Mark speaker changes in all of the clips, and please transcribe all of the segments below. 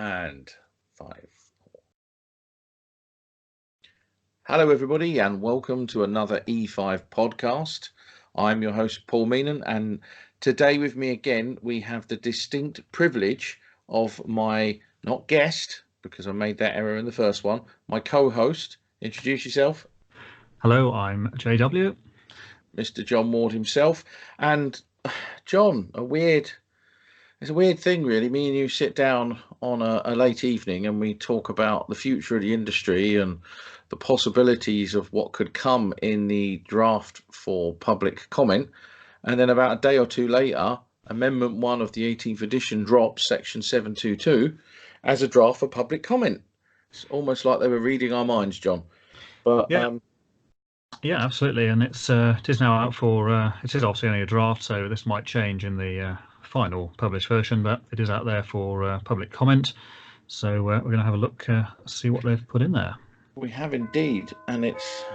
Speaker 1: And 5. Hello, everybody, and welcome to another E5 podcast. I'm your host, Paul Meenan, and today with me again, we have the distinct privilege of my, not guest, because I made that error in the first one, my co-host. Introduce yourself.
Speaker 2: Hello, I'm JW.
Speaker 1: Mr. John Ward himself. And John, it's a weird thing, really. Me and you sit down on a late evening and we talk about the future of the industry and the possibilities of what could come in the draft for public comment. And then about a day or two later, Amendment 1 of the 18th edition drops Section 722 as a draft for public comment. It's almost like they were reading our minds, John. But
Speaker 2: yeah, absolutely. And it is now out for, it is obviously only a draft, so this might change in the final published version, but it is out there for public comment. So we're going to have a look, see what they've put in there.
Speaker 1: We have indeed, and it's...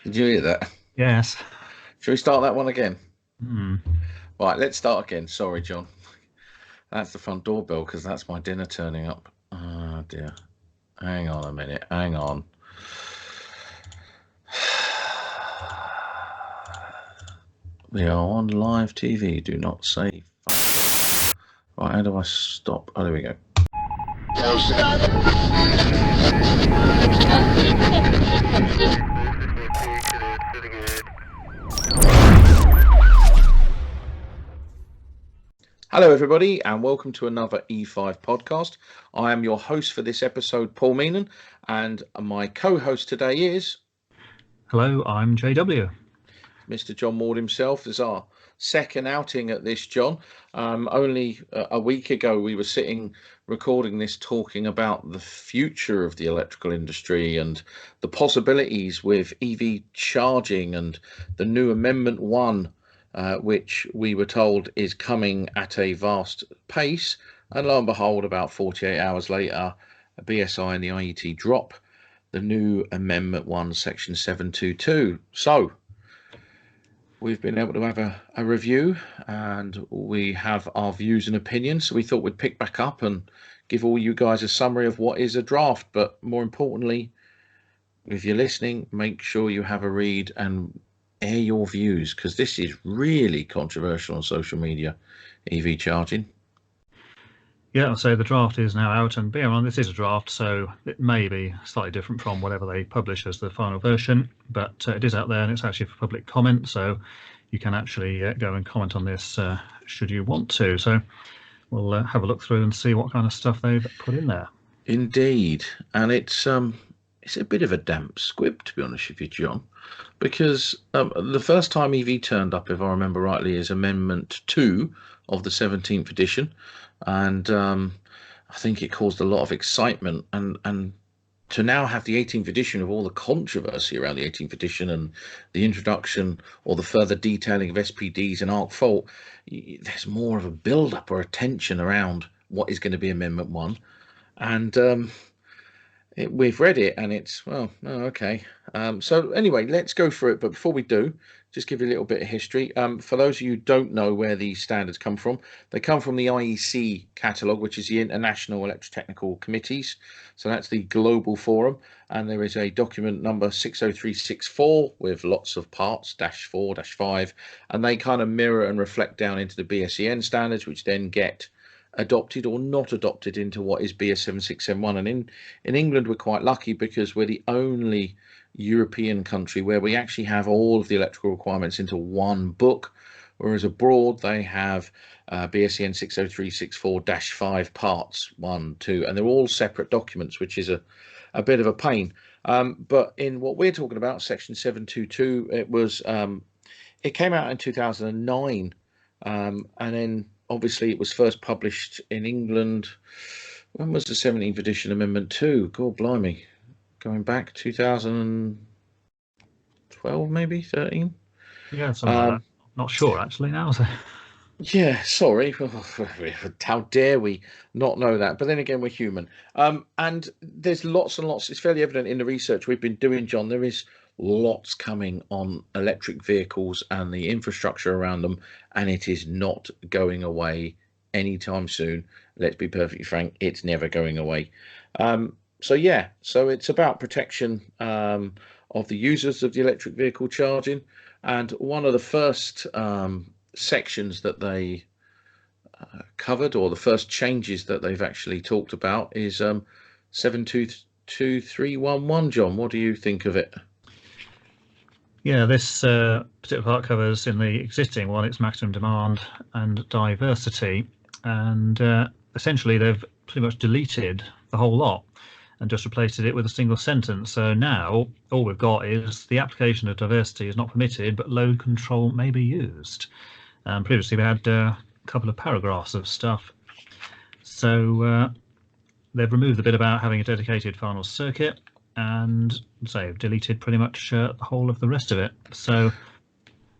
Speaker 1: Did you hear that?
Speaker 2: Yes.
Speaker 1: Shall we start that one again?
Speaker 2: Mm.
Speaker 1: Right, let's start again. Sorry, John. That's the front doorbell because that's my dinner turning up. Oh, dear. Hang on a minute. Hang on. We are on live TV. Do not say fuck. Right, how do I stop? Oh, there we go. Hello, everybody, and welcome to another E5 podcast. I am your host for this episode, Paul Meenan, and my co-host today is...
Speaker 2: Hello, I'm JW.
Speaker 1: Mr. John Ward himself. This is our second outing at this, John. Only a week ago, we were sitting recording this, talking about the future of the electrical industry and the possibilities with EV charging and the new Amendment 1, which we were told is coming at a vast pace. And lo and behold, about 48 hours later, BSI and the IET drop the new Amendment 1, Section 722. So we've been able to have a review and we have our views and opinions. So we thought we'd pick back up and give all you guys a summary of what is a draft. But more importantly, if you're listening, make sure you have a read and air your views, because this is really controversial on social media, EV charging.
Speaker 2: Yeah, so the draft is now out, and bear in mind, this is a draft, so it may be slightly different from whatever they publish as the final version, but it is out there and it's actually for public comment, so you can actually go and comment on this should you want to. So we'll have a look through and see what kind of stuff they've put in there.
Speaker 1: Indeed, and it's a bit of a damp squib, to be honest with you, John, because the first time EV turned up, if I remember rightly, is Amendment 2 of the 17th edition. And I think it caused a lot of excitement, and to now have the 18th edition of all the controversy around the 18th edition and the introduction or the further detailing of SPDs and arc fault, there's more of a build-up or attention around what is going to be Amendment 1. And we've read it and it's, well, oh, okay. So anyway, let's go through it. But before we do, just give you a little bit of history. For those of you who don't know where these standards come from, they come from the IEC catalogue, which is the International Electrotechnical Committees. So that's the global forum. And there is a document number 60364 with lots of parts, -4, -5. And they kind of mirror and reflect down into the BSEN standards, which then get adopted or not adopted into what is BS 7671. And in England, we're quite lucky because we're the only European country where we actually have all of the electrical requirements into one book, whereas abroad they have BSEN 60364-5 parts 1, 2, and they're all separate documents, which is a bit of a pain. But in what we're talking about, Section 722, it came out in 2009, and then obviously it was first published in England. When was the 17th edition Amendment 2? God blimey. Going back 2012, maybe 13.
Speaker 2: Yeah, something like that. Not sure actually now. So.
Speaker 1: Yeah, sorry. How dare we not know that? But then again, we're human. And there's lots and lots. It's fairly evident in the research we've been doing, John. There is lots coming on electric vehicles and the infrastructure around them, and it is not going away anytime soon. Let's be perfectly frank, it's never going away. So it's about protection of the users of the electric vehicle charging, and one of the first sections that they covered, or the first changes that they've actually talked about, is 72311. John, what do you think of it?
Speaker 2: Yeah, this particular part covers, in the existing one, it's maximum demand and diversity, and essentially they've pretty much deleted the whole lot and just replaced it with a single sentence. So now all we've got is the application of diversity is not permitted, but load control may be used. Previously we had a couple of paragraphs of stuff. So they've removed the bit about having a dedicated final circuit, and say they've deleted pretty much the whole of the rest of it. So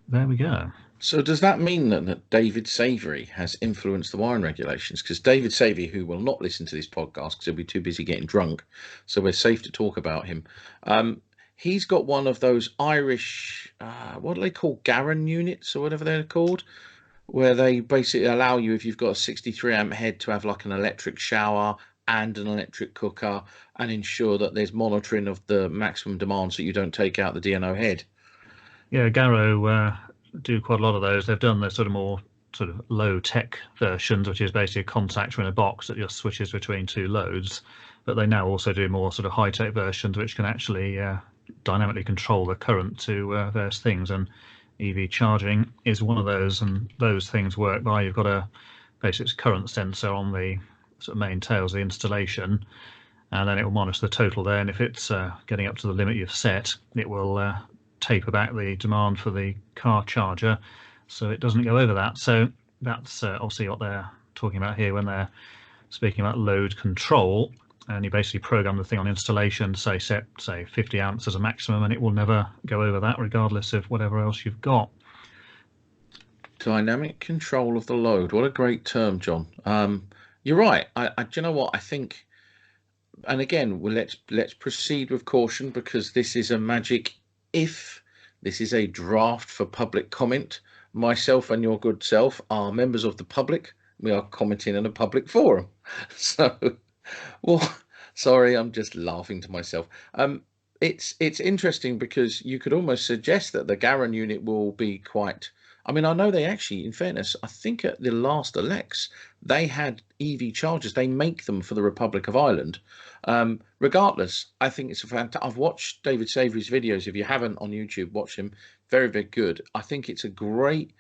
Speaker 2: there we go.
Speaker 1: So does that mean that David Savoury has influenced the wiring regulations? Because David Savoury, who will not listen to this podcast because he'll be too busy getting drunk, so we're safe to talk about him. He's got one of those Irish, what do they call, Garran units or whatever they're called, where they basically allow you, if you've got a 63 amp head, to have like an electric shower and an electric cooker, and ensure that there's monitoring of the maximum demand so you don't take out the DNO head.
Speaker 2: Yeah, Garrow do quite a lot of those. They've done the sort of more sort of low tech versions, which is basically a contactor in a box that just switches between two loads. But they now also do more sort of high tech versions, which can actually dynamically control the current to various things. And EV charging is one of those, and those things work by, you've got a basic current sensor on the sort of main tails of the installation, and then it will monitor the total there, and if it's getting up to the limit you've set, it will taper back the demand for the car charger so it doesn't go over that. So that's obviously what they're talking about here when they're speaking about load control, and you basically program the thing on installation, set 50 amps as a maximum, and it will never go over that regardless of whatever else you've got.
Speaker 1: Dynamic control of the load, what a great term, John. You're right. Do you know what I think? And again, let's proceed with caution, because this is a magic if. This is a draft for public comment. Myself and your good self are members of the public. We are commenting in a public forum. So, well, sorry, I'm just laughing to myself. It's interesting, because you could almost suggest that the Garran unit will be quite. I mean, I know they actually, in fairness, I think at the last elects, they had EV chargers. They make them for the Republic of Ireland. Regardless, I think it's a fantastic. I've watched David Savoury's videos. If you haven't on YouTube, watch him. Very, very good. I think it's a great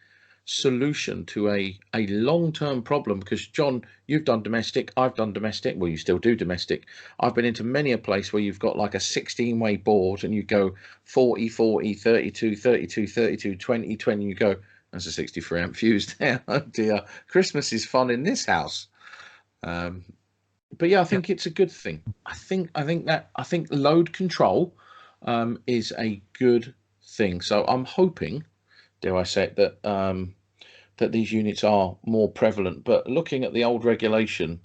Speaker 1: solution to a long-term problem, because John, you've done domestic, I've done domestic, well, you still do domestic. I've been into many a place where you've got like a 16-way board, and you go 40 40 32 32 32 20 20, you go, there's a 63 amp fuse there. Oh dear, Christmas is fun in this house. But yeah, I think it's a good thing. I think load control is a good thing. So I'm hoping, dare I say it, that these units are more prevalent. But looking at the old regulation,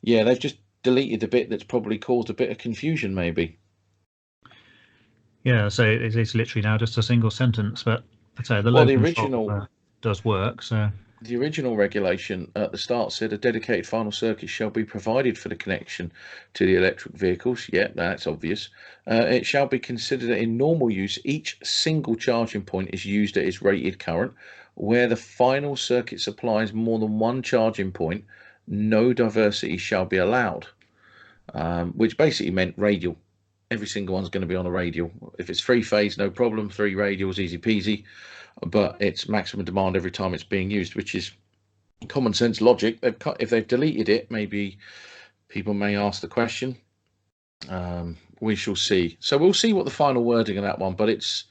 Speaker 1: yeah, they've just deleted the bit that's probably caused a bit of confusion, maybe.
Speaker 2: Yeah, so it's literally now just a single sentence, but I'd say the original does work. So
Speaker 1: the original regulation at the start said a dedicated final circuit shall be provided for the connection to the electric vehicles. Yeah, that's obvious. It shall be considered that in normal use, each single charging point is used at its rated current. Where the final circuit supplies more than one charging point, no diversity shall be allowed, which basically meant radial. Every single one's going to be on a radial. If it's three phase, no problem. Three radials, easy peasy. But it's maximum demand every time it's being used, which is common sense logic. If they've deleted it, maybe people may ask the question. We shall see. So we'll see what the final wording of that one. But it's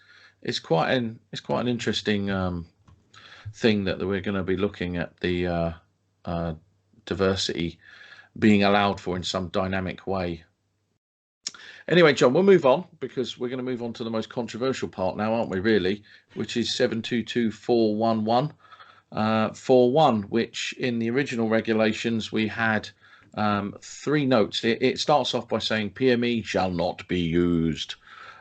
Speaker 1: quite an interesting thing that we're going to be looking at, the diversity being allowed for in some dynamic way. Anyway, John, we'll move on, because we're going to move on to the most controversial part now, aren't we, really, which is 722.411.41, which in the original regulations we had 3 notes. It starts off by saying PME shall not be used.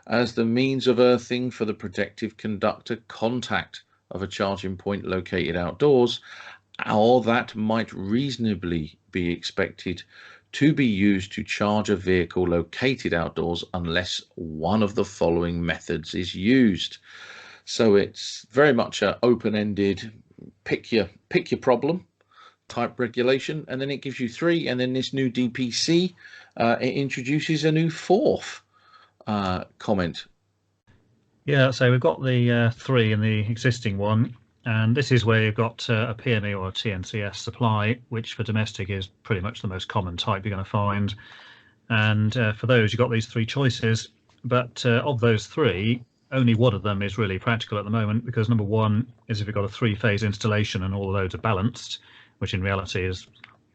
Speaker 1: as the means of earthing for the protective conductor contact of a charging point located outdoors, or that might reasonably be expected to be used to charge a vehicle located outdoors unless one of the following methods is used. So it's very much an open-ended pick your problem type regulation, and then it gives you three, and then this new DPC it introduces a new fourth comment.
Speaker 2: Yeah, so we've got the 3 in the existing one, and this is where you've got a PME or a TNCS supply, which for domestic is pretty much the most common type you're going to find. And for those, you've got these 3 choices, but of those 3, only one of them is really practical at the moment, because number 1 is if you've got a 3-phase installation and all the loads are balanced, which in reality is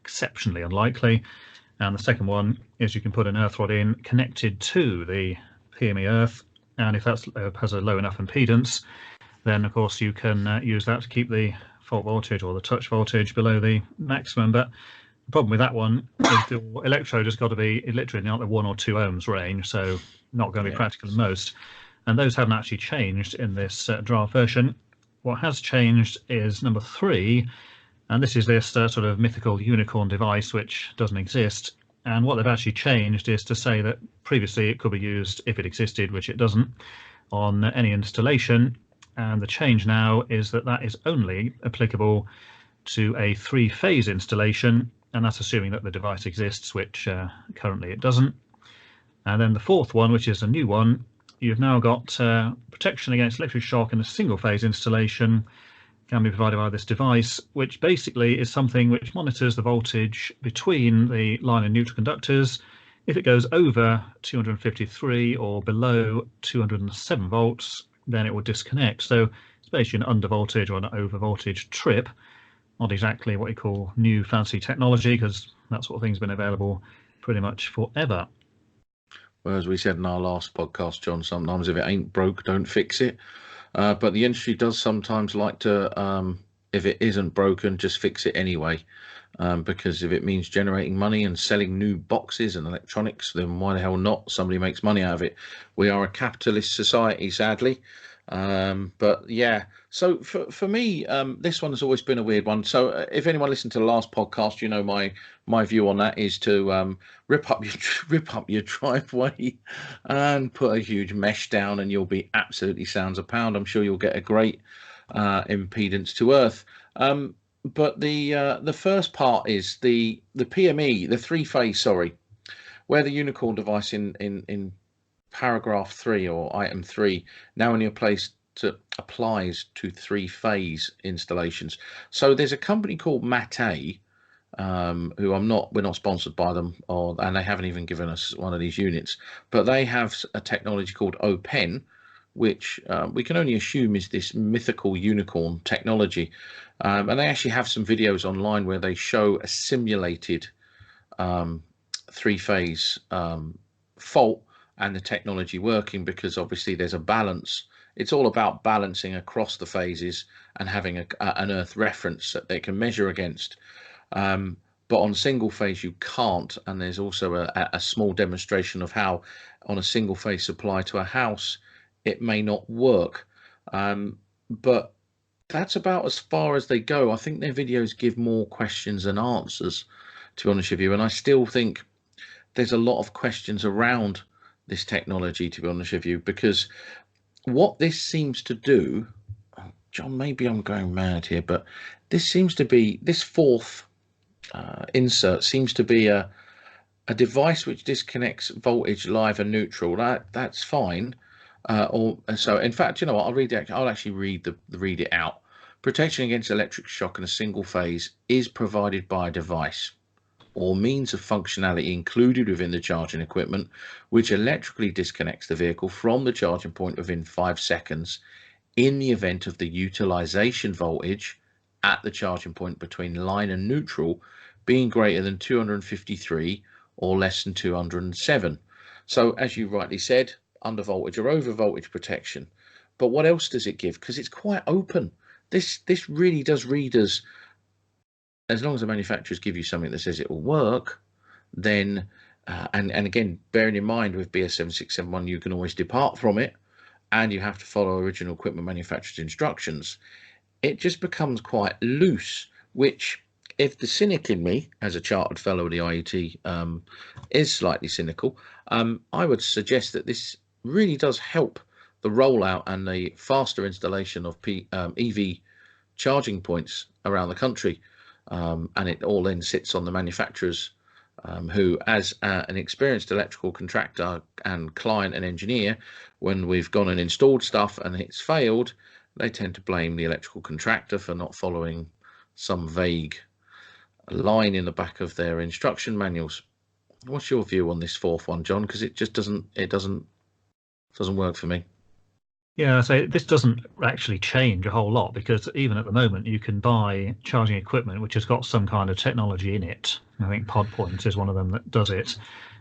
Speaker 2: exceptionally unlikely. And the second one is you can put an earth rod in connected to the PME earth, and if that has a low enough impedance, then of course you can use that to keep the fault voltage or the touch voltage below the maximum. But the problem with that one is the electrode has got to be literally not the 1 or 2 ohms range, so not going to be practical in most. And those haven't actually changed in this draft version. What has changed is number 3, and this is this sort of mythical unicorn device which doesn't exist. And what they've actually changed is to say that previously it could be used, if it existed, which it doesn't, on any installation. And the change now is that that is only applicable to a 3-phase installation, and that's assuming that the device exists, which currently it doesn't. And then the fourth one, which is a new one, you've now got protection against electric shock in a single-phase installation can be provided by this device, which basically is something which monitors the voltage between the line and neutral conductors. If it goes over 253 or below 207 volts, then it will disconnect. So it's basically an undervoltage or an overvoltage trip. Not exactly what you call new fancy technology, because that sort of thing's been available pretty much forever.
Speaker 1: Well, as we said in our last podcast, John, sometimes if it ain't broke, don't fix it. But the industry does sometimes like to, if it isn't broken, just fix it anyway. Because if it means generating money and selling new boxes and electronics, then why the hell not? Somebody makes money out of it. We are a capitalist society, sadly. But yeah, so for me, this one has always been a weird one. So if anyone listened to the last podcast, you know my view on that is to rip up your driveway and put a huge mesh down, and you'll be absolutely sounds a pound. I'm sure you'll get a great impedance to earth. But the first part is the PME, the 3-phase, sorry, where the unicorn device in paragraph 3 or item 3 now only applies to 3-phase installations. So there's a company called Mate, who we're not sponsored by them, and they haven't even given us one of these units, but they have a technology called OPEN, which we can only assume is this mythical unicorn technology. And they actually have some videos online where they show a simulated 3-phase fault and the technology working, because obviously there's a balance. It's all about balancing across the phases and having an earth reference that they can measure against. But on single phase you can't, and there's also a small demonstration of how on a single phase supply to a house it may not work. But that's about as far as they go. I think their videos give more questions than answers, to be honest with you, and I still think there's a lot of questions around this technology, to be honest with you, because what this seems to do, John, maybe I'm going mad here, but this seems to be, this fourth insert seems to be a device which disconnects voltage live and neutral. That's fine. So in fact, you know what, I'll actually read it out. Protection against electric shock in a single phase is provided by a device or means of functionality included within the charging equipment, which electrically disconnects the vehicle from the charging point within 5 seconds in the event of the utilization voltage at the charging point between line and neutral being greater than 253 or less than 207. So as you rightly said, under voltage or over voltage protection. But what else does it give? Because it's quite open. This really does read as long as the manufacturers give you something that says it will work, then and again, bearing in mind with BS 7671, you can always depart from it, and you have to follow original equipment manufacturer's instructions. It just becomes quite loose, which, if the cynic in me, as a chartered fellow of the IET, is slightly cynical, I would suggest that this really does help the rollout and the faster installation of EV charging points around the country, and it all then sits on the manufacturers, who, as an experienced electrical contractor and client and engineer, when we've gone and installed stuff and it's failed, they tend to blame the electrical contractor for not following some vague line in the back of their instruction manuals. What's your view on this fourth one, John? Because it just doesn't work for me.
Speaker 2: Yeah, so this doesn't actually change a whole lot, because even at the moment you can buy charging equipment which has got some kind of technology in it. I think PodPoint is one of them that does it.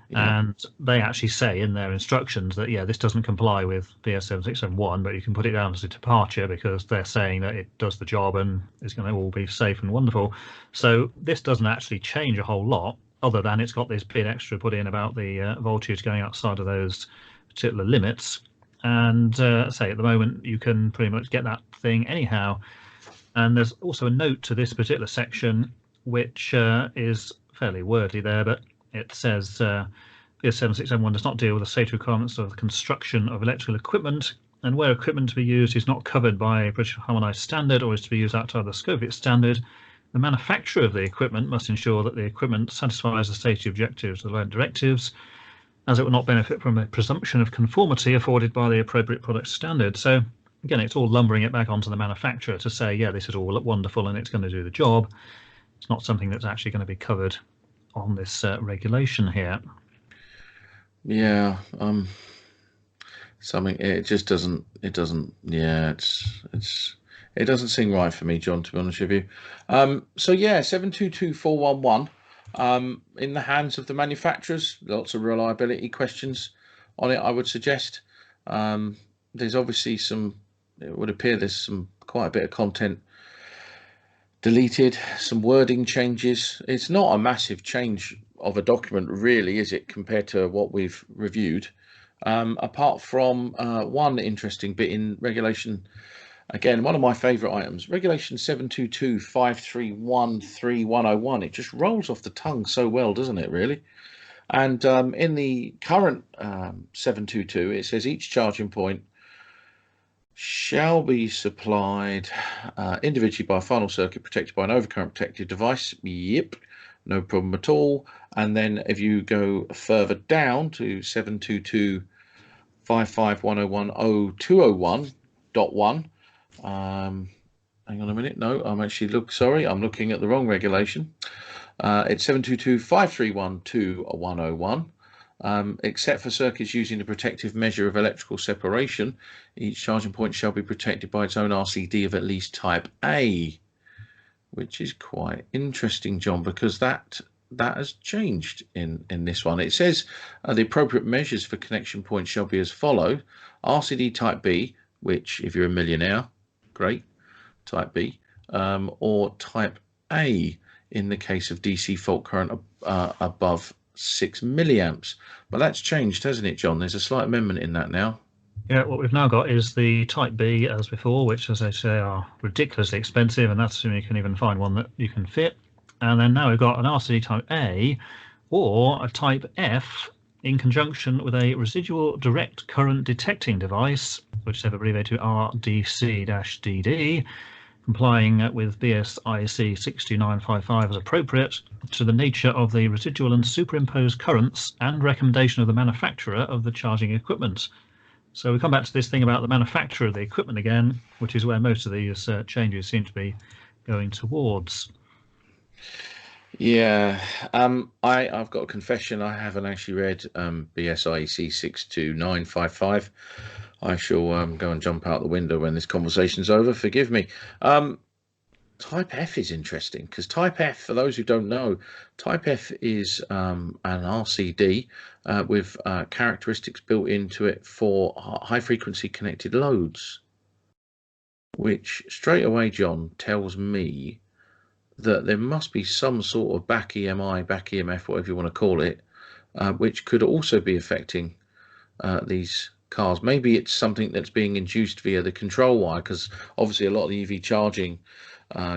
Speaker 2: Yeah. And they actually say in their instructions that, yeah, this doesn't comply with BS 7671, but you can put it down as a departure because they're saying that it does the job and it's going to all be safe and wonderful. So this doesn't actually change a whole lot, other than it's got this bit extra put in about the voltage going outside of those particular limits. And say at the moment you can pretty much get that thing anyhow. And there's also a note to this particular section which is fairly wordy there, but it says BS 7671 does not deal with the safety requirements of the construction of electrical equipment, and where equipment to be used is not covered by a British harmonised standard or is to be used outside the scope of its standard, the manufacturer of the equipment must ensure that the equipment satisfies the safety objectives of the relevant directives, as it will not benefit from a presumption of conformity afforded by the appropriate product standard. So again, it's all lumbering it back onto the manufacturer to say, yeah, this is all wonderful and it's going to do the job. It's not something that's actually going to be covered on this regulation here.
Speaker 1: Yeah, something, it just doesn't, it doesn't seem right for me, John, to be honest with you. So yeah, 722411, in the hands of the manufacturers. Lots of reliability questions on it, I would suggest. There's obviously it would appear there's quite a bit of content deleted, some wording changes. It's not a massive change of a document, really, is it, compared to what we've reviewed, apart from one interesting bit in regulation. Again, one of my favourite items, regulation 722.531.3101. It just rolls off the tongue so well, doesn't it, really? And in the current 722, it says each charging point shall be supplied individually by a final circuit protected by an overcurrent protected device. Yep, no problem at all. And then if you go further down to 722.55101.0201.1, hang on a minute, no, I'm looking at the wrong regulation. It's 722.531.2.101. Except for circuits using the protective measure of electrical separation, each charging point shall be protected by its own RCD of at least type A, which is quite interesting, John, because that has changed in this one. It says the appropriate measures for connection points shall be as follow: RCD type B, which if you're a millionaire, great, type B, or type A in the case of DC fault current above 6 milliamps. But that's changed, hasn't it, John? There's a slight amendment in that now.
Speaker 2: Yeah, what we've now got is the type B as before, which, as I say, are ridiculously expensive, and that's assuming you can even find one that you can fit. And then now we've got an RCD type A or a type F in conjunction with a residual direct current detecting device, which is abbreviated to RDC-DD, complying with BS IC 62955 as appropriate to the nature of the residual and superimposed currents and recommendation of the manufacturer of the charging equipment. So we come back to this thing about the manufacturer of the equipment again, which is where most of these changes seem to be going towards.
Speaker 1: Yeah, I've got a confession. I haven't actually read BS IEC 62955. I shall go and jump out the window when this conversation's over. Forgive me. Type F is interesting because Type F, for those who don't know, Type F is an RCD with characteristics built into it for high-frequency connected loads, which straight away, John, tells me that there must be some sort of back EMI, back EMF, whatever you want to call it, which could also be affecting these cars. Maybe it's something that's being induced via the control wire, because obviously a lot of the EV charging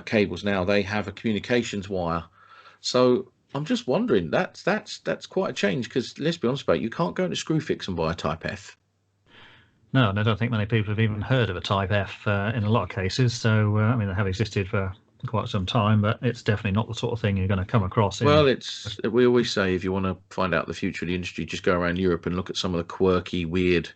Speaker 1: cables now, they have a communications wire. So I'm just wondering, that's quite a change, because let's be honest about it, you can't go into Screwfix and buy a Type F.
Speaker 2: No, and I don't think many people have even heard of a Type F in a lot of cases. So, I mean, they have existed for quite some time, but it's definitely not the sort of thing you're going to come across.
Speaker 1: Well, we always say, if you want to find out the future of the industry, just go around Europe and look at some of the quirky, weird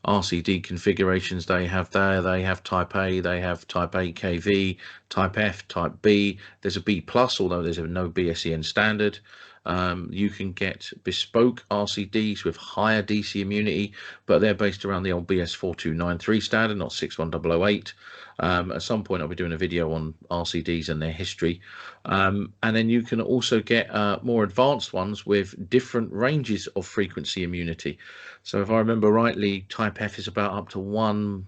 Speaker 1: RCD configurations they have there. They have Type A, they have Type A KV, Type F, Type B. There's a B plus, although there's no BSEN standard. You can get bespoke RCDs with higher DC immunity, but they're based around the old BS 4293 standard, not 61008. At some point I'll be doing a video on RCDs and their history, and then you can also get more advanced ones with different ranges of frequency immunity. So if I remember rightly, Type F is about up to 1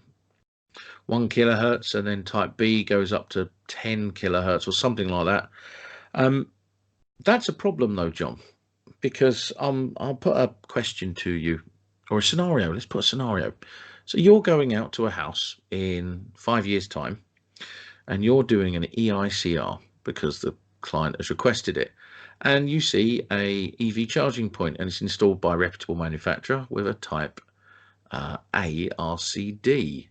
Speaker 1: kilohertz, and then Type B goes up to 10 kilohertz or something like that. That's a problem though, John, because I'll put a question to you, or a scenario. Let's put a scenario. So you're going out to a house in 5 years' time, and you're doing an EICR because the client has requested it, and you see a EV charging point, and it's installed by a reputable manufacturer with a Type A RCD.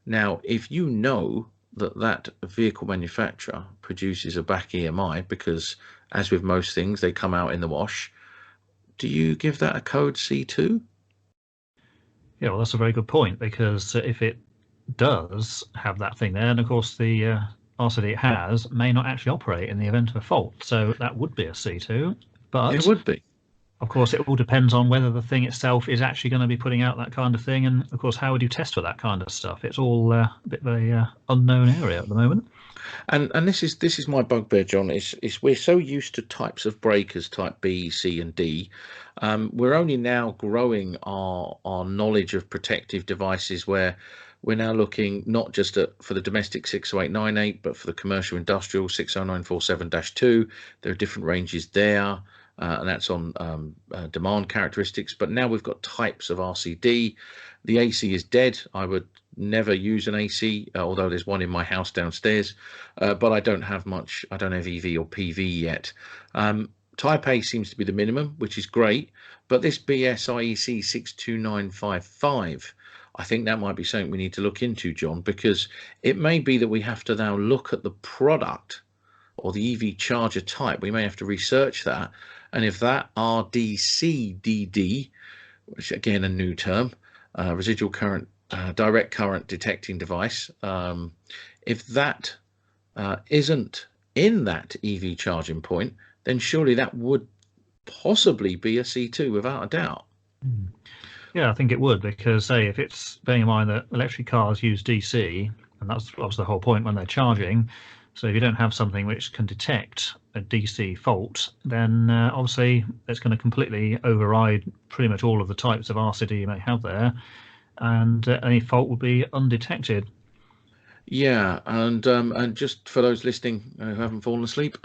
Speaker 1: Now, if you know that vehicle manufacturer produces a back EMI, because as with most things, they come out in the wash, do you give that a code C2?
Speaker 2: Yeah, well, that's a very good point, because if it does have that thing there, and of course the RCD it has may not actually operate in the event of a fault, so that would be a C2. But
Speaker 1: it would be.
Speaker 2: Of course, it all depends on whether the thing itself is actually going to be putting out that kind of thing, and of course, how would you test for that kind of stuff? It's all a bit of a unknown area at the moment.
Speaker 1: And this is my bugbear, John. Is we're so used to types of breakers, Type B, C, and D. We're only now growing our knowledge of protective devices, where we're now looking not just for the domestic 60898, but for the commercial industrial 60947-2. There are different ranges there, and that's on demand characteristics. But now we've got types of RCD. The AC is dead. I would never use an AC, although there's one in my house downstairs, but I don't have much. I don't have EV or PV yet. Type A seems to be the minimum, which is great, but this BSIEC 62955, I think that might be something we need to look into, John, because it may be that we have to now look at the product or the EV charger type. We may have to research that, and if that RDCDD, which again a new term, residual current direct current detecting device, if that isn't in that EV charging point, then surely that would possibly be a C2 without a doubt.
Speaker 2: Yeah, I think it would, because say if it's, bearing in mind that electric cars use DC, and that's obviously the whole point when they're charging. So if you don't have something which can detect a DC fault, then obviously it's going to completely override pretty much all of the types of RCD you may have there, and any fault will be undetected.
Speaker 1: Yeah, and just for those listening who haven't fallen asleep,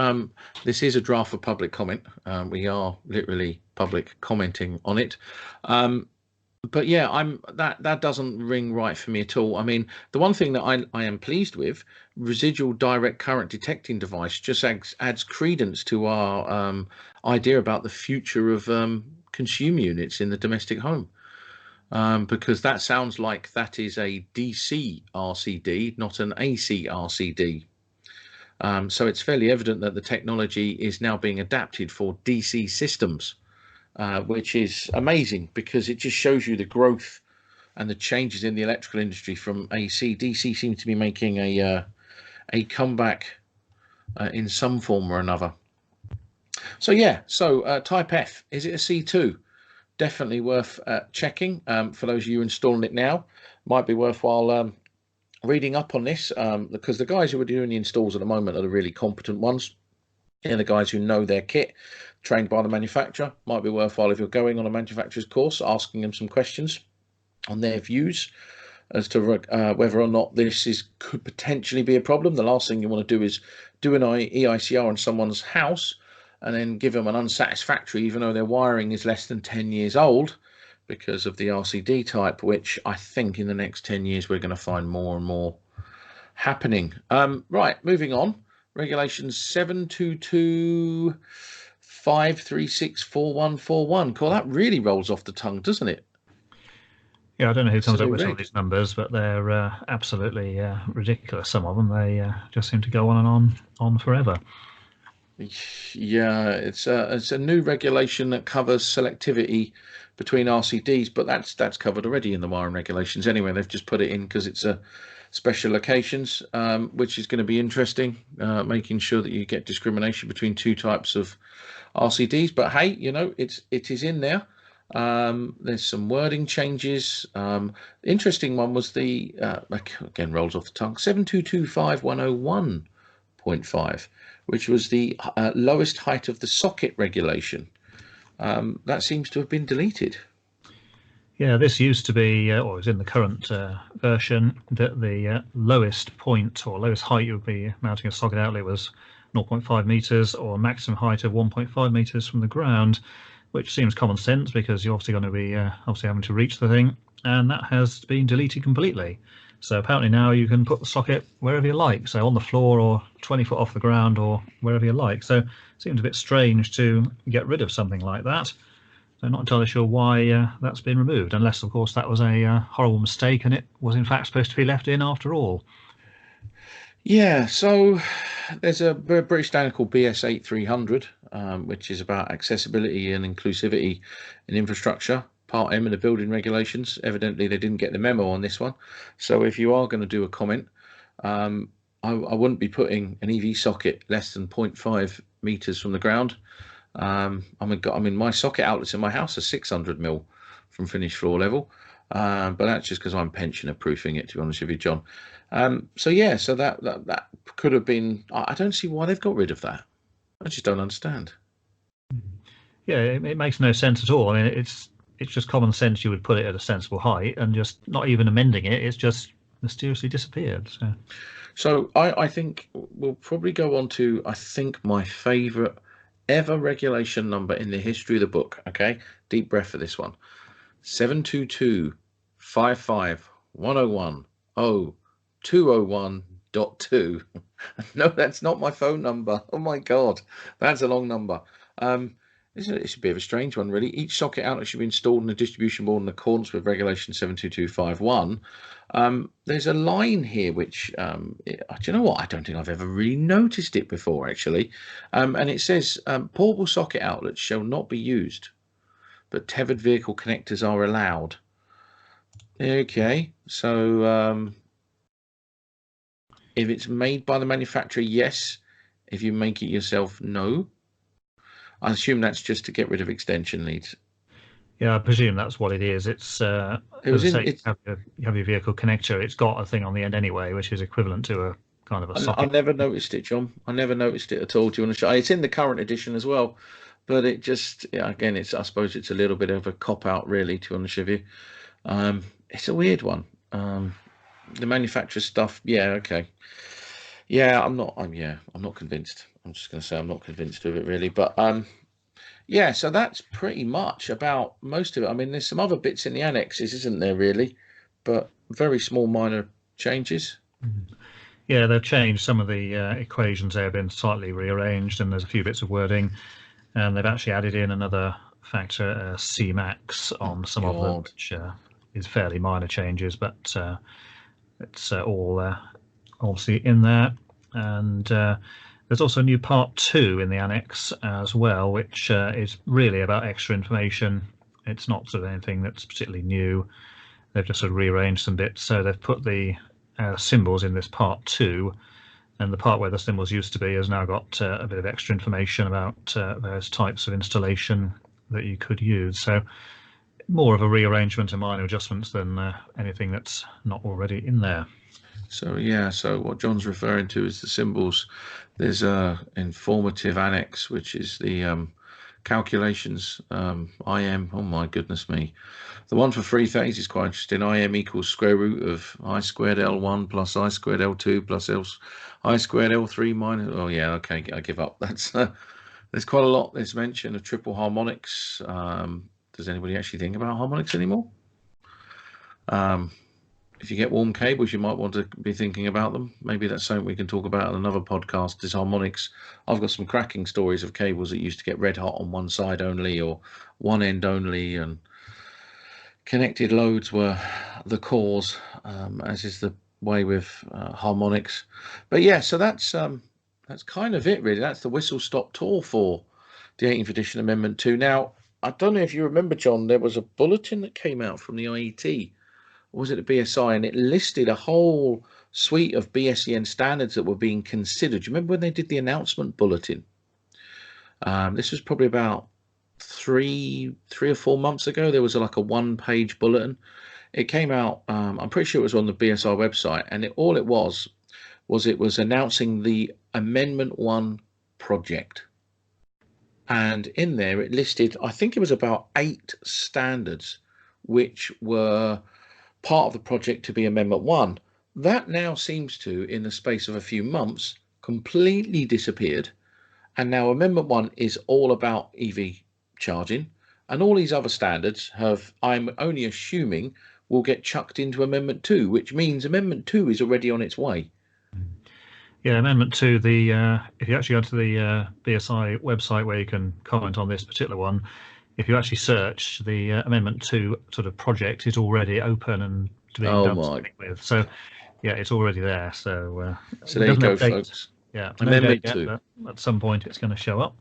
Speaker 1: this is a draft for public comment. We are literally public commenting on it. But yeah, that doesn't ring right for me at all. I mean, the one thing that I am pleased with, residual direct current detecting device, just adds credence to our idea about the future of consumer units in the domestic home. Because that sounds like that is a DC RCD, not an AC RCD. So it's fairly evident that the technology is now being adapted for DC systems, which is amazing, because it just shows you the growth and the changes in the electrical industry from AC. DC seems to be making a comeback in some form or another. So yeah, so Type F, is it a C2? Definitely worth checking. For those of you installing it now, might be worthwhile reading up on this, because the guys who are doing the installs at the moment are the really competent ones. And the guys who know their kit, trained by the manufacturer. Might be worthwhile, if you're going on a manufacturer's course, asking them some questions on their views as to whether or not this could potentially be a problem. The last thing you want to do is do an EICR on someone's house and then give them an unsatisfactory, even though their wiring is less than 10 years old, because of the RCD type, which I think in the next 10 years we're going to find more and more happening. Right, moving on. Regulations 722-536-4141. Cool, that really rolls off the tongue, doesn't it?
Speaker 2: Yeah, I don't know who comes up with some of these numbers, but they're absolutely ridiculous. Some of them, they just seem to go on and on forever.
Speaker 1: Yeah, it's a new regulation that covers selectivity between RCDs, but that's covered already in the wiring regulations anyway. They've just put it in because it's a special occasions, which is going to be interesting, making sure that you get discrimination between two types of RCDs. But hey, you know, it is in there. There's some wording changes. Interesting one was the again rolls off the tongue, 7225101.5, which was the lowest height of the socket regulation. That seems to have been deleted.
Speaker 2: Yeah, this used to be, or is in the current version, that the lowest point or lowest height you would be mounting a socket outlet was 0.5 meters, or a maximum height of 1.5 meters from the ground, which seems common sense because you're obviously going to be obviously having to reach the thing, and that has been deleted completely. So apparently now you can put the socket wherever you like, so on the floor or 20 foot off the ground or wherever you like. So it seems a bit strange to get rid of something like that. So not entirely sure why that's been removed, unless of course that was a horrible mistake and it was in fact supposed to be left in after all.
Speaker 1: Yeah, so there's a British standard called BS 8300, which is about accessibility and inclusivity in infrastructure. Part M in the building regulations. Evidently, they didn't get the memo on this one. So if you are going to do a comment, I wouldn't be putting an EV socket less than 0.5 meters from the ground. I mean, my socket outlets in my house are 600 mil from finished floor level, but that's just because I'm pensioner proofing it, to be honest with you, John. So yeah, so that could have been. I don't see why they've got rid of that. I just don't understand.
Speaker 2: Yeah, it makes no sense at all. I mean, it's just common sense. You would put it at a sensible height, and just not even amending it. It's just mysteriously disappeared.
Speaker 1: So I think we'll probably go on to, I think, my favourite ever regulation number in the history of the book. Okay, deep breath for this one. 722-551-101-0-201.2. No, that's not my phone number. Oh my God, that's a long number. It's a bit of a strange one, really. Each socket outlet should be installed in the distribution board in accordance with Regulation 72251. There's a line here which, do you know what? I don't think I've ever really noticed it before, actually. And it says, portable socket outlets shall not be used, but tethered vehicle connectors are allowed. Okay, so if it's made by the manufacturer, yes. If you make it yourself, no. I assume that's just to get rid of extension leads.
Speaker 2: Yeah, I presume that's what it is. It's you have your vehicle connector. It's got a thing on the end anyway, which is equivalent to a kind of a socket.
Speaker 1: I never noticed it, John. I never noticed it at all. Do you want to show? It's in the current edition as well, but it just, yeah, again, I suppose it's a little bit of a cop out, really, to be honest with you. It's a weird one. The manufacturer stuff, yeah, okay. Yeah, I'm not convinced. I'm just going to say I'm not convinced of it, really. But yeah, so that's pretty much about most of it. I mean, there's some other bits in the annexes, isn't there, really? But very small, minor changes.
Speaker 2: Yeah, they've changed some of the equations. They've been slightly rearranged, and there's a few bits of wording, and they've actually added in another factor, C-max, on some of them, which is fairly minor changes, but it's all obviously in there. And there's also a new part 2 in the annex as well, which is really about extra information. It's not sort of anything that's particularly new. They've just sort of rearranged some bits. So they've put the symbols in this part 2, and the part where the symbols used to be has now got a bit of extra information about various types of installation that you could use. So more of a rearrangement and minor adjustments than anything that's not already in there.
Speaker 1: So yeah, so what John's referring to is the symbols. There's a informative annex, which is the calculations. IM, oh my goodness me. The one for 330 is quite interesting. IM equals square root of I squared L1 plus I squared L2 plus I squared L3 minus, oh yeah, okay, I give up. That's There's quite a lot. There's mention of triple harmonics. Does anybody actually think about harmonics anymore? If you get warm cables, you might want to be thinking about them. Maybe that's something we can talk about in another podcast, is harmonics. I've got some cracking stories of cables that used to get red hot on one side only or one end only, and connected loads were the cause, as is the way with harmonics. But yeah, so that's kind of it, really. That's the whistle-stop tour for the 18th edition Amendment 2. Now, I don't know if you remember, John, there was a bulletin that came out from the IET, or was it the BSI, and it listed a whole suite of BSEN standards that were being considered. Do you remember when they did the announcement bulletin? This was probably about three or 4 months ago. There was like a one-page bulletin. It came out, I'm pretty sure it was on the BSI website, and all it was it was announcing the Amendment 1 project. And in there it listed, I think it was about 8 standards which were part of the project to be Amendment 1. That now seems to, in the space of a few months, completely disappeared. And now Amendment 1 is all about EV charging. And all these other standards have, I'm only assuming, will get chucked into Amendment 2, which means Amendment 2 is already on its way.
Speaker 2: Yeah, Amendment 2, if you actually go to the BSI website where you can comment on this particular one, if you actually search, the Amendment 2 sort of project is already open and being done something with. So, yeah, it's already there. So
Speaker 1: there you go, folks.
Speaker 2: Yeah,
Speaker 1: Amendment 2.
Speaker 2: But at some point it's going to show up.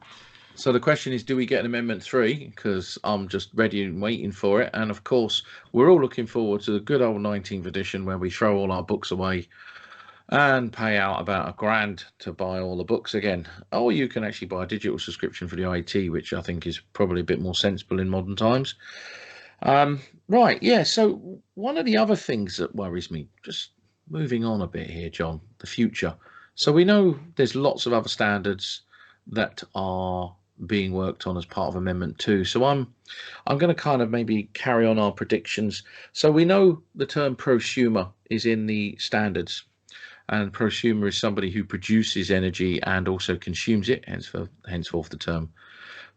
Speaker 1: So the question is, do we get an Amendment 3? Because I'm just ready and waiting for it. And of course, we're all looking forward to the good old 19th edition where we throw all our books away and pay out about £1,000 to buy all the books again. Or you can actually buy a digital subscription for the IT, which I think is probably a bit more sensible in modern times. Right, yeah, so one of the other things that worries me, just moving on a bit here, John, the future. So we know there's lots of other standards that are being worked on as part of Amendment 2. So I'm going to kind of maybe carry on our predictions. So we know the term prosumer is in the standards. And prosumer is somebody who produces energy and also consumes it, henceforth the term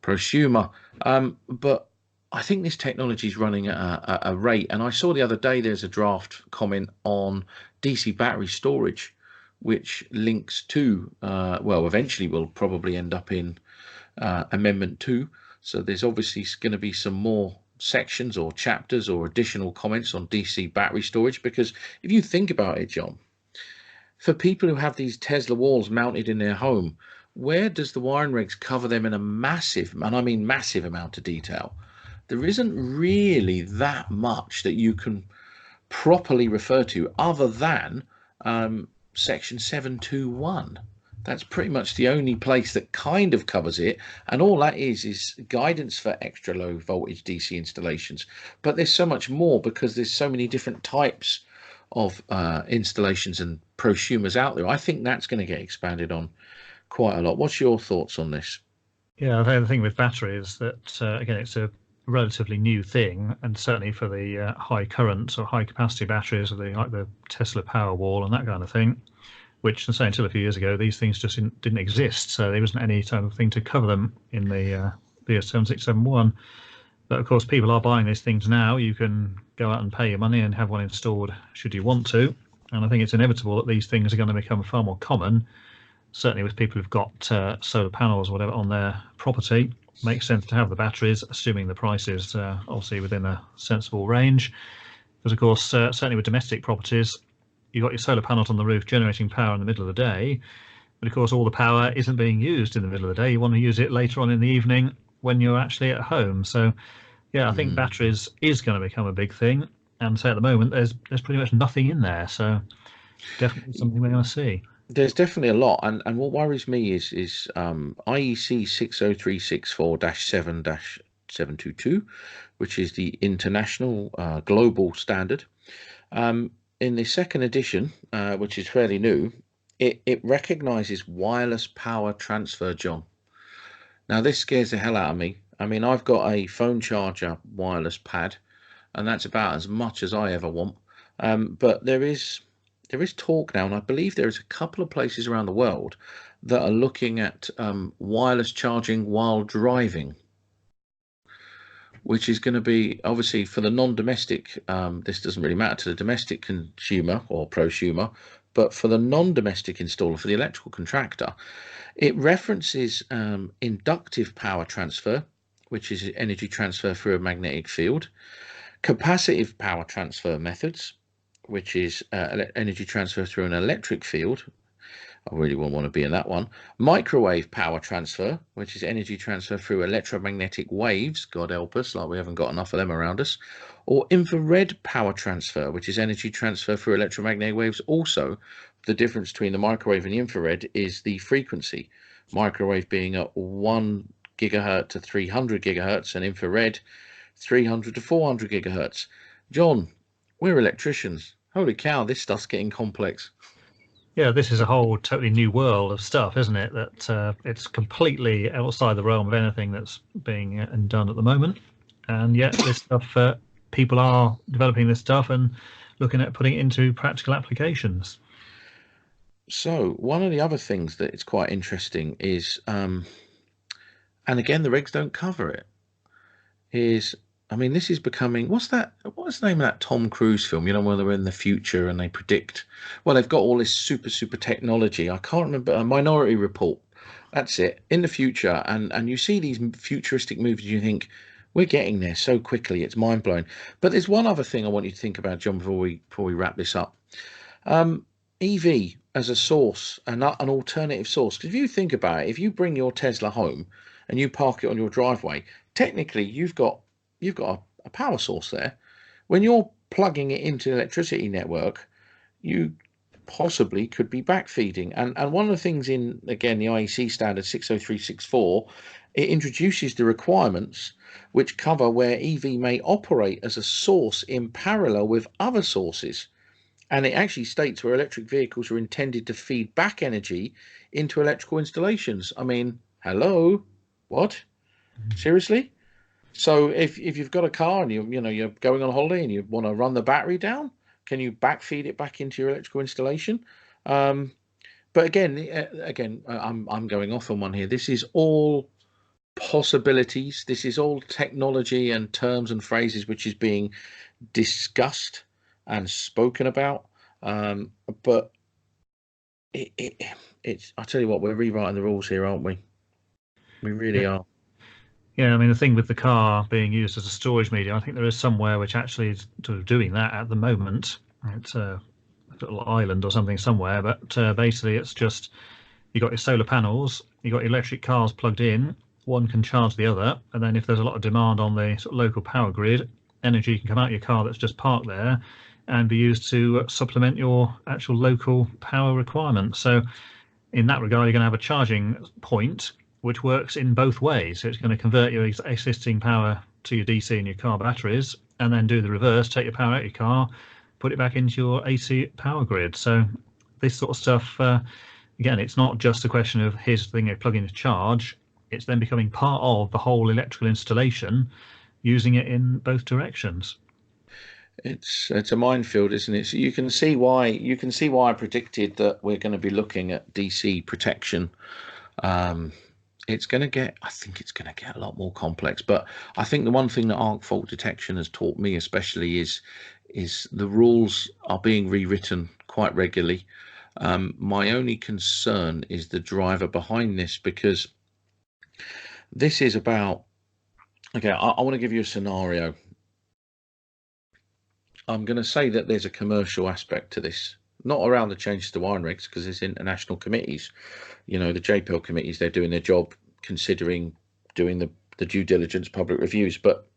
Speaker 1: prosumer. But I think this technology is running at a rate. And I saw the other day there's a draft comment on DC battery storage, which links to, well, eventually will probably end up in Amendment 2. So there's obviously going to be some more sections or chapters or additional comments on DC battery storage. Because if you think about it, John, for people who have these Tesla walls mounted in their home, where does the wiring regs cover them in a massive, and I mean massive amount of detail? There isn't really that much that you can properly refer to other than section 721. That's pretty much the only place that kind of covers it, and all that is guidance for extra low voltage DC installations. But there's so much more because there's so many different types of installations and prosumers out there. I think that's going to get expanded on quite a lot. What's your thoughts on this?
Speaker 2: Yeah, the thing with batteries that again, it's a relatively new thing, and certainly for the high current or high capacity batteries, like the Tesla Powerwall and that kind of thing, which, say, until a few years ago, these things just didn't exist. So there wasn't any type of thing to cover them in the BS 7671. But of course, people are buying these things now. You can go out and pay your money and have one installed should you want to. And I think it's inevitable that these things are going to become far more common, certainly with people who've got solar panels or whatever on their property. Makes sense to have the batteries, assuming the price is obviously within a sensible range. Because, of course, certainly with domestic properties, you've got your solar panels on the roof generating power in the middle of the day. But, of course, all the power isn't being used in the middle of the day. You want to use it later on in the evening when you're actually at home. So, yeah, I think batteries is going to become a big thing. And so at the moment, there's pretty much nothing in there. So definitely something we're going to see.
Speaker 1: There's definitely a lot. And what worries me is IEC 60364-7-722, which is the international global standard. In the second edition, which is fairly new, it recognizes wireless power transfer, John. Now, this scares the hell out of me. I mean, I've got a phone charger wireless pad, and that's about as much as I ever want. But there is there is talk now, and I believe there is a couple of places around the world that are looking at wireless charging while driving, which is going to be obviously for the non-domestic. This doesn't really matter to the domestic consumer or prosumer, but for the non-domestic installer, for the electrical contractor, it references inductive power transfer, which is energy transfer through a magnetic field, capacitive power transfer methods, which is energy transfer through an electric field. I really wouldn't want to be in that one. Microwave power transfer, which is energy transfer through electromagnetic waves, God help us, like we haven't got enough of them around us. Or infrared power transfer, which is energy transfer through electromagnetic waves. Also, the difference between the microwave and the infrared is the frequency. Microwave being at 1 gigahertz to 300 gigahertz, and infrared 300 to 400 gigahertz. John, we're electricians. Holy cow, this stuff's getting complex.
Speaker 2: Yeah, this is a whole totally new world of stuff, isn't it? That it's completely outside the realm of anything that's being done at the moment. And yet this stuff, people are developing this stuff and looking at putting it into practical applications.
Speaker 1: So one of the other things that is quite interesting is, and again, the regs don't cover it, is, I mean, this is becoming, what's the name of that Tom Cruise film, you know, where they're in the future and they predict, well, they've got all this super technology. I can't remember, a Minority Report. That's it, in the future. And you see these futuristic movies, you think, we're getting there so quickly, it's mind-blowing. But there's one other thing I want you to think about, John, before we wrap this up. EV as a source, an alternative source. Because if you think about it, if you bring your Tesla home and you park it on your driveway, technically you've got a power source there. When you're plugging it into the electricity network, you possibly could be backfeeding. And one of the things in, again, the IEC standard 60364, it introduces the requirements which cover where EV may operate as a source in parallel with other sources. And it actually states where electric vehicles are intended to feed back energy into electrical installations. I mean, hello, what? Seriously? So if you've got a car and you're going on holiday and you want to run the battery down, can you backfeed it back into your electrical installation? But again, I'm going off on one here. This is all possibilities. This is all technology and terms and phrases which is being discussed and spoken about. But it's, I tell you what, we're rewriting the rules here, aren't we? We really are.
Speaker 2: Yeah, I mean, the thing with the car being used as a storage medium, I think there is somewhere which actually is sort of doing that at the moment. It's a little island or something somewhere, but basically it's just you got your solar panels, you got your electric cars plugged in, one can charge the other, and then if there's a lot of demand on the sort of local power grid, energy can come out your car that's just parked there and be used to supplement your actual local power requirements. So in that regard, you're going to have a charging point which works in both ways. So it's going to convert your existing power to your DC and your car batteries, and then do the reverse, take your power out of your car, put it back into your AC power grid. So this sort of stuff, again, it's not just a question of here's the thing you plug in to charge. It's then becoming part of the whole electrical installation, using it in both directions.
Speaker 1: It's a minefield, isn't it? So you can see why I predicted that we're going to be looking at DC protection. It's going to get, I think it's going to get a lot more complex. But I think the one thing that arc fault detection has taught me especially is the rules are being rewritten quite regularly. My only concern is the driver behind this, because this is about, okay, I want to give you a scenario. I'm going to say that there's a commercial aspect to this, not around the changes to wiring regs, because there's international committees. You know, the JPL committees, they're doing their job considering doing the due diligence public reviews. But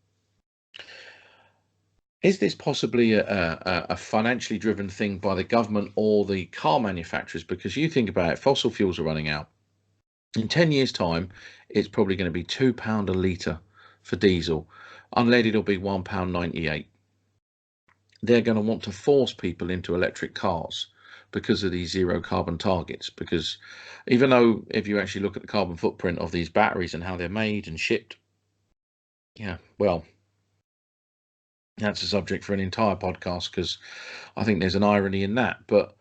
Speaker 1: is this possibly a financially driven thing by the government or the car manufacturers? Because you think about it, fossil fuels are running out. In 10 years' time, it's probably going to be £2 a litre for diesel. Unleaded will be £1.98. They're going to want to force people into electric cars because of these zero carbon targets. Because even though if you actually look at the carbon footprint of these batteries and how they're made and shipped, yeah, well, that's a subject for an entire podcast, because I think there's an irony in that. But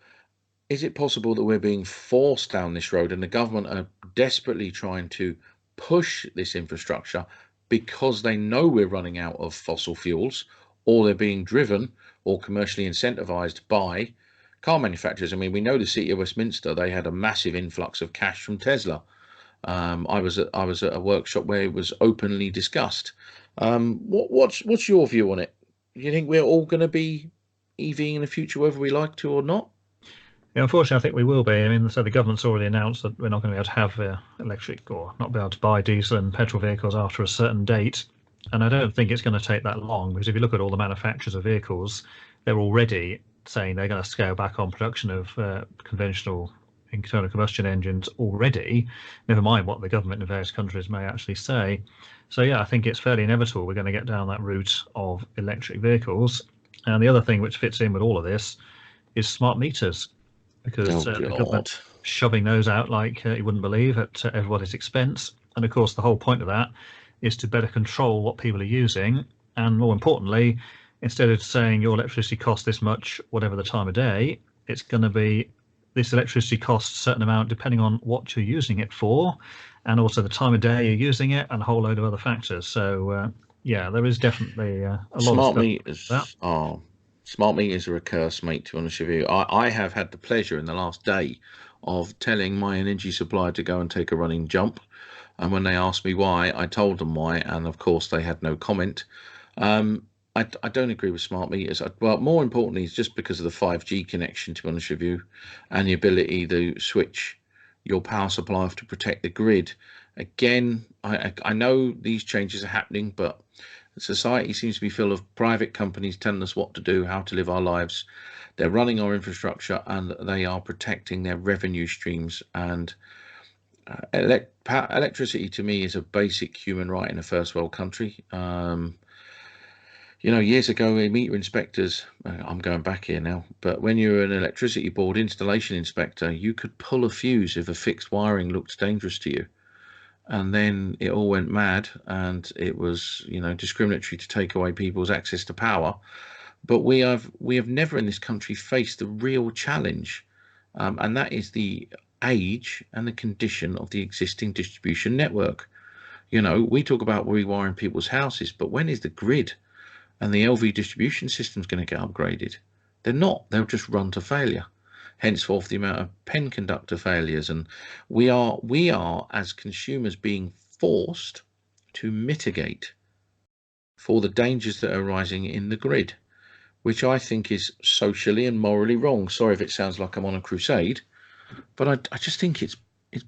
Speaker 1: is it possible that we're being forced down this road and the government are desperately trying to push this infrastructure because they know we're running out of fossil fuels, or they're being driven or commercially incentivized by car manufacturers? I mean, we know the City of Westminster, they had a massive influx of cash from Tesla. I was at a workshop where it was openly discussed. What's your view on it? Do you think we're all going to be EV in the future, whether we like to or not?
Speaker 2: Yeah, unfortunately, I think we will be. I mean, so the government's already announced that we're not going to be able to have electric or not be able to buy diesel and petrol vehicles after a certain date. And I don't think it's going to take that long, because if you look at all the manufacturers of vehicles, they're already saying they're going to scale back on production of conventional internal combustion engines already, never mind what the government in various countries may actually say. So yeah, I think it's fairly inevitable we're going to get down that route of electric vehicles. And the other thing which fits in with all of this is smart meters, because the government shoving those out like you wouldn't believe at everybody's expense. And of course, the whole point of that is to better control what people are using. And more importantly, instead of saying your electricity costs this much, whatever the time of day, it's going to be this electricity costs a certain amount depending on what you're using it for, and also the time of day you're using it, and a whole load of other factors. So yeah, there is definitely a lot
Speaker 1: Smart
Speaker 2: of
Speaker 1: meters.
Speaker 2: stuff.
Speaker 1: Smart meters are a curse, mate, to be honest with you. I have had the pleasure in the last day of telling my energy supplier to go and take a running jump. And when they asked me why, I told them why. And of course, they had no comment. I don't agree with smart meters. Well, more importantly, it's just because of the 5G connection, to be honest with you, and the ability to switch your power supply off to protect the grid. Again, I know these changes are happening, but society seems to be full of private companies telling us what to do, how to live our lives. They're running our infrastructure and they are protecting their revenue streams. And electricity to me is a basic human right in a first world country. You know, years ago, meter inspectors, I'm going back here now, but when you were an electricity board installation inspector, you could pull a fuse if a fixed wiring looked dangerous to you. And then it all went mad, and it was, you know, discriminatory to take away people's access to power. But we have never in this country faced the real challenge, and that is the age and the condition of the existing distribution network. You know, we talk about rewiring people's houses, but when is the grid and the LV distribution system's going to get upgraded? They're not. They'll just run to failure. Henceforth, the amount of pen conductor failures, and we are as consumers being forced to mitigate for the dangers that are arising in the grid, which I think is socially and morally wrong. Sorry if it sounds like I'm on a crusade, but I just think it's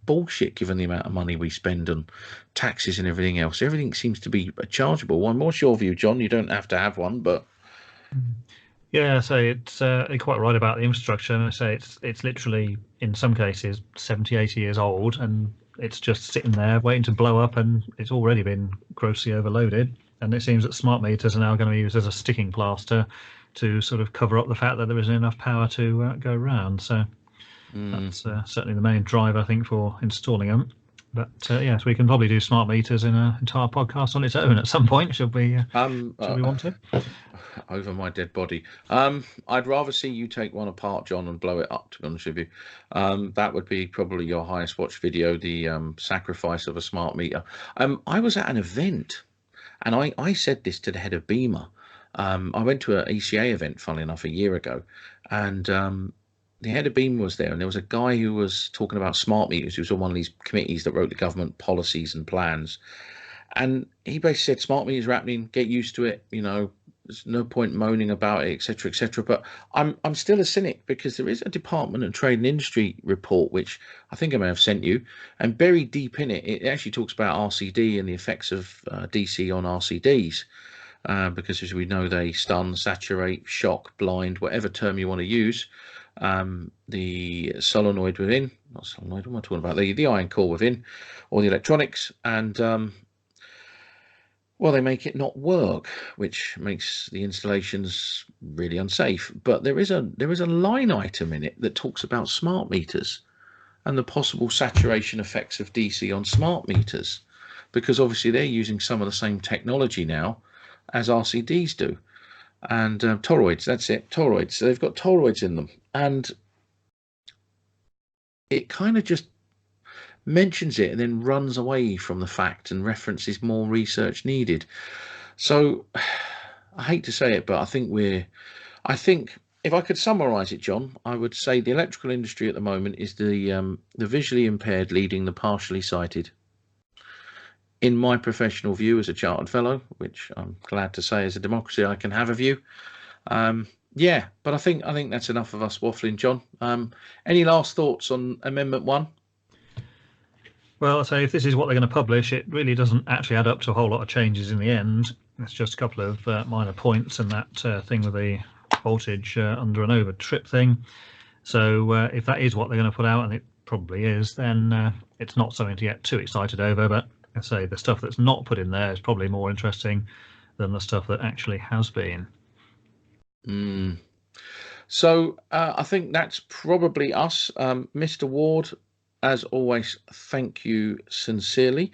Speaker 1: bullshit given the amount of money we spend on taxes and everything else. Everything seems to be a chargeable one. What's your view, John? You don't have to have one, but
Speaker 2: yeah, so it's you're quite right about the infrastructure. And I say it's literally in some cases 70, 80 years old, and it's just sitting there waiting to blow up, and it's already been grossly overloaded. And it seems that smart meters are now going to be used as a sticking plaster to sort of cover up the fact that there isn't enough power to go around. So that's certainly the main drive, I think, for installing them. But yes, we can probably do smart meters in an entire podcast on its own at some point. Should we want to?
Speaker 1: Over my dead body. I'd rather see you take one apart, John, and blow it up, to be honest with you. That would be probably your highest watched video, the sacrifice of a smart meter. I was at an event, and I said this to the head of Beamer. I went to an ECA event, funnily enough, a year ago, and the head of Beamer was there, and there was a guy who was talking about smart meters, who was on one of these committees that wrote the government policies and plans. And he basically said, smart meters are happening, get used to it, you know, there's no point moaning about it, etc., etc. But I'm still a cynic, because there is a Department of Trade and Industry report, which I think I may have sent you, and buried deep in it, it actually talks about RCD and the effects of DC on RCDs, because as we know, they stun, saturate, shock, blind, whatever term you want to use. The solenoid within, not solenoid, what am I talking about? The iron core within, or the electronics, and well, they make it not work, which makes the installations really unsafe. But there is a line item in it that talks about smart meters and the possible saturation effects of DC on smart meters, because obviously they're using some of the same technology now as RCDs do. And toroids, that's it, toroids. So they've got toroids in them. And it kind of just mentions it and then runs away from the fact and references more research needed. So I hate to say it, but I think if I could summarize it, John, I would say the electrical industry at the moment is the visually impaired leading the partially sighted. In my professional view as a chartered fellow, which I'm glad to say is a democracy I can have a view. Yeah, but I think that's enough of us waffling, John. Any last thoughts on Amendment 1?
Speaker 2: Well, so if this is what they're going to publish, it really doesn't actually add up to a whole lot of changes in the end. It's just a couple of minor points and that thing with the voltage under and over trip thing. So if that is what they're going to put out, and it probably is, then it's not something to get too excited over. But I say the stuff that's not put in there is probably more interesting than the stuff that actually has been.
Speaker 1: So I think that's probably us. Mr. Ward, as always, thank you sincerely.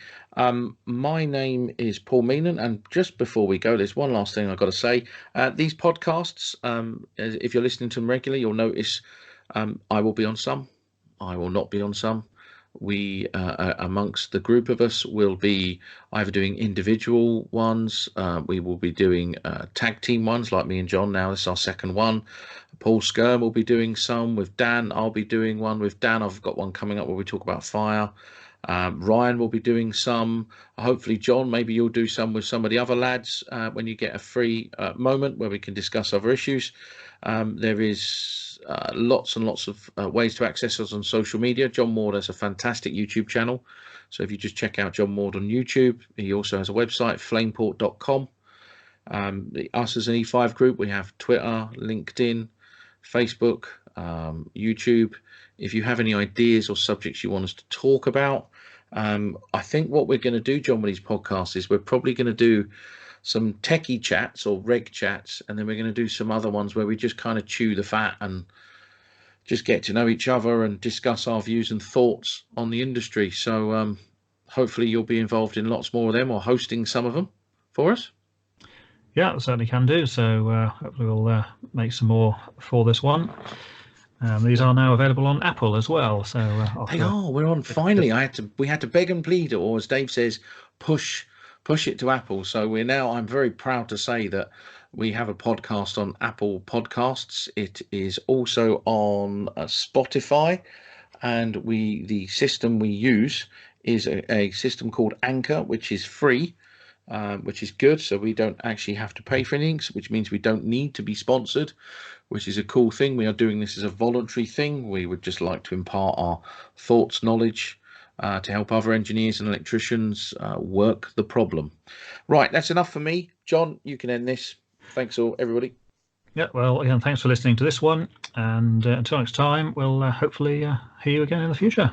Speaker 1: My name is Paul Meenan, and just before we go, there's one last thing I've got to say. These podcasts, if you're listening to them regularly, you'll notice I will be on some, I will not be on some. We, amongst the group of us, will be either doing individual ones, we will be doing tag team ones, like me and John now. This is our second one. Paul Skirm will be doing some with Dan. I'll be doing one with Dan. I've got one coming up where we talk about fire. Ryan will be doing some. Hopefully, John, maybe you'll do some with some of the other lads when you get a free moment where we can discuss other issues. There is lots and lots of ways to access us on social media. John Ward has a fantastic YouTube channel. So if you just check out John Ward on YouTube, he also has a website, flameport.com. Us as an E5 group, we have Twitter, LinkedIn, Facebook, YouTube. If you have any ideas or subjects you want us to talk about, I think what we're going to do, John, with these podcasts is we're probably going to do some techie chats or reg chats, and then we're going to do some other ones where we just kind of chew the fat and just get to know each other and discuss our views and thoughts on the industry. So hopefully you'll be involved in lots more of them or hosting some of them for us.
Speaker 2: Yeah, certainly can do. So hopefully we'll make some more for this one. These are now available on Apple as well. So
Speaker 1: they are. We're on. Finally, we had to beg and plead, or as Dave says, push it to Apple. So we're now. I'm very proud to say that we have a podcast on Apple Podcasts. It is also on Spotify, and the system we use is a system called Anchor, which is free. Which is good, so we don't actually have to pay for anything, which means we don't need to be sponsored, which is a cool thing. We are doing this as a voluntary thing. We would just like to impart our thoughts, knowledge to help other engineers and electricians work the problem. Right, that's enough for me. John, you can end this. Thanks all, everybody.
Speaker 2: Yeah, well, again, thanks for listening to this one, and until next time, we'll hopefully hear you again in the future.